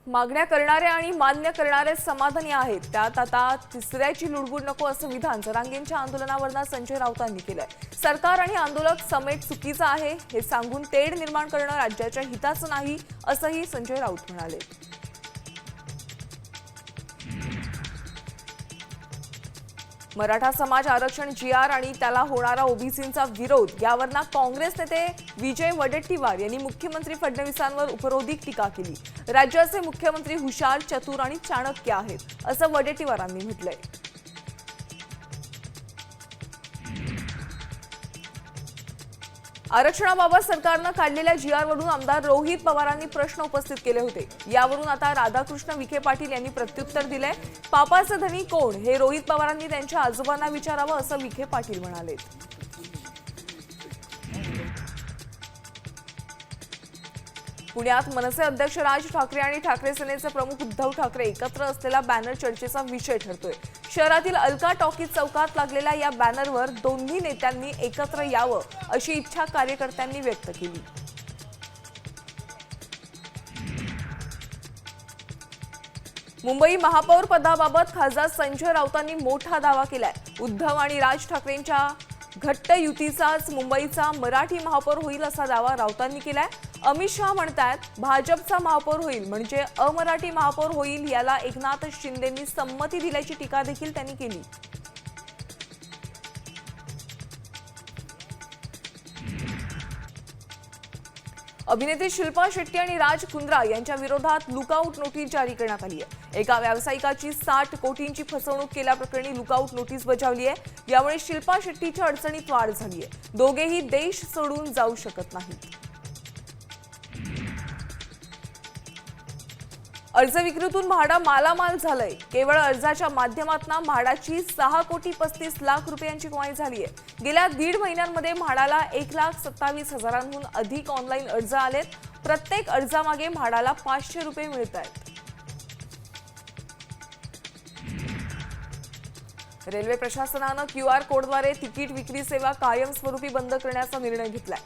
मागण्या करणारे आणि मान्य करणारे समाधानी आहेत, त्यात आता तिसऱ्याची लुडबुड नको असं विधान जरांगेंच्या आंदोलनावरनं संजय राऊतांनी केलंय। सरकार आणि आंदोलक समेट चुकीचं आहे हे सांगून तेढ निर्माण करणं राज्याच्या हिताचं नाही असंही संजय राऊत म्हणाले। मराठा समाज आरक्षण जीआर आणि त्याला होणारा ओबीसींचा विरोध यावरनं काँग्रेस नेते विजय वडेट्टीवार यांनी मुख्यमंत्री फडणवीसांवर उपरोधिक टीका केली। राज्याचे मुख्यमंत्री हुशार, चतुर आणि चाणक्य आहेत असं वडेट्टीवारांनी म्हटलंय। आरक्षणाबाबत सरकारनं काढलेल्या जीआरवरून आमदार रोहित पवारांनी प्रश्न उपस्थित केले होते। यावरून आता राधाकृष्ण विखे पाटील यांनी प्रत्युत्तर दिलंय। पापाचे धनी कोण हे रोहित पवारांनी त्यांच्या आजोबांना विचारावं असं विखे पाटील म्हणाले। पुण्यात मनसे अध्यक्ष राज ठाकरे आणि ठाकरे सेनेचे प्रमुख उद्धव ठाकरे एकत्र असलेला बॅनर चर्चेचा विषय ठरतोय। शहरातील अलका टॉकीज चौकात लागलेल्या या बॅनरवर दोन्ही नेत्यांनी एकत्र यावं अशी इच्छा कार्यकर्त्यांनी व्यक्त केली। मुंबई महापौर पदाबाबत खासदार संजय राऊतांनी मोठा दावा केलाय। उद्धव आणि राज ठाकरेंच्या घट्ट युतीचाच मुंबईचा मराठी महापौर होईल असा दावा राऊतांनी केलाय। अमित शहा म्हणतात भाजपचा महापौर होईल म्हणजे अमराठी महापौर होईल, याला एकनाथ शिंदेंनी संमती दिल्याची टीका देखील त्यांनी केली। अभिनेत्री शिल्पा शेट्टी आणि राज कुंद्रा यांच्या विरोधात लुकआउट नोटीस जारी करण्यात आली आहे। एका व्यावसायिकाची 60 कोटींची फसवणूक केल्याप्रकरणी लुकआउट नोटीस बजावली आहे। यामुळे शिल्पा शेट्टीच्या अडचणीत वाढ झाली आहे। दोघेही देश सोडून जाऊ शकत नाहीत। अर्ज विक्रीतून म्हाडा मालामाल झालंय। केवळ अर्जाच्या माध्यमातून म्हाडाची 6 कोटी 35 लाख रुपयांची कमाई झाली आहे। गेल्या 1.5 महिन्यांमध्ये म्हाडाला 1,27,000हून अधिक ऑनलाईन अर्ज आलेत। प्रत्येक अर्जामागे म्हाडाला 500 रुपये मिळत आहेत। रेल्वे प्रशासनानं क्यूआर कोडद्वारे तिकीट विक्री सेवा कायमस्वरूपी बंद करण्याचा निर्णय घेतलाय।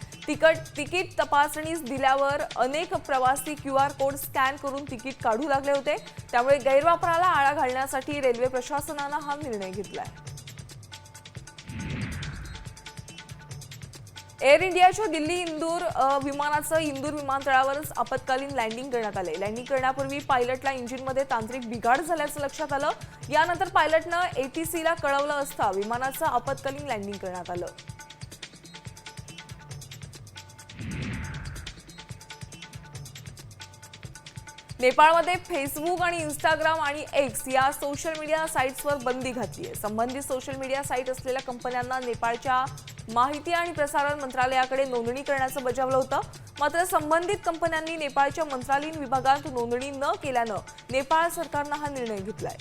तिकीट तपासणीस दिल्यावर अनेक प्रवासी क्यूआर कोड स्कॅन करून तिकीट काढू लागले होते। त्यामुळे गैरवापराला आळा घालण्यासाठी रेल्वे प्रशासनानं हा निर्णय घेतलाय। एअर इंडियाच्या दिल्ली इंदूर विमानाचं इंदूर विमानतळावरच आपत्कालीन लँडिंग करण्यात आले। लँडिंग करण्यापूर्वी पायलटला इंजिनमध्ये तांत्रिक बिघाड झाल्याचं लक्षात आलं। यानंतर पायलटनं एटीसीला कळवलं असता विमानाचं आपत्कालीन लँडिंग करण्यात आलं। नेपाळमध्ये फेसबुक आणि इंस्टाग्राम आणि एक्स या सोशल मीडिया साइट्सवर बंदी घातली आहे। संबंधित सोशल मीडिया साइट असलेल्या कंपन्यांना नेपाळच्या माहिती आणि प्रसारण मंत्रालयाकडे नोंदणी करण्याचं बजावलं होतं। मात्र संबंधित कंपन्यांनी नेपाळच्या मंत्रालयीन विभागात नोंदणी न केल्यानं नेपाळ सरकारनं हा निर्णय घेतलाय।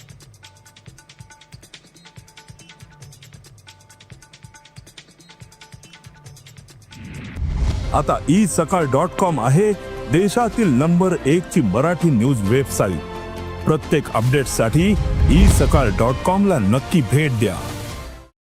आता isakal.com आहे देशातील नंबर 1 ची मराठी न्यूज वेबसाईट। प्रत्येक अपडेटसाठी isakal.com ला नक्की भेट द्या।